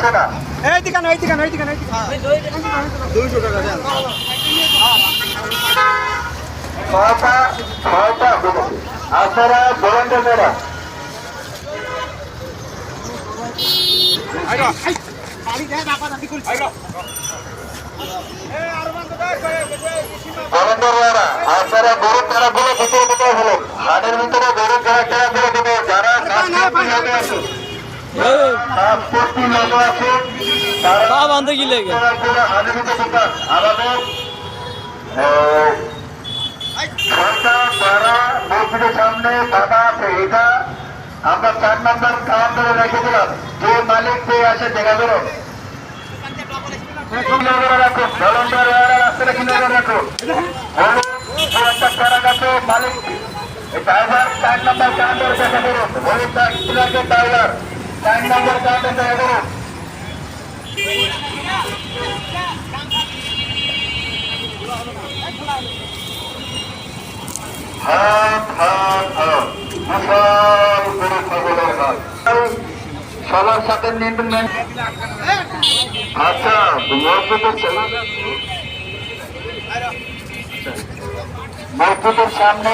হচ্ছে না। ছয়টা আপনারা বলেন মেয়েরা আপনারা গরুর তারা গুলো ভিতরে ভিতরে হলেন হাটের ভিতরে গরুর যারা খেলা করে দেবে যারা আমাদের সরকার যারা মসজিদের সামনে বাধা আছে এটা আমরা 4 নম্বর কাম ধরে রেখে দিলাম যে মালিক পেয়ে আসে দেখা করো রাখো রাস্তাটা কিনে রাখো একটা চারা গাছে মালিক ড্রাইভার 4 নম্বর কাম ধরে দেখা করুন হলুদ ড্রাইভার 4 নম্বর কাম ধরে দেখা করুন সবার সাথে নিয়ন্ত্রণ আচ্ছা মসজিদের সামনে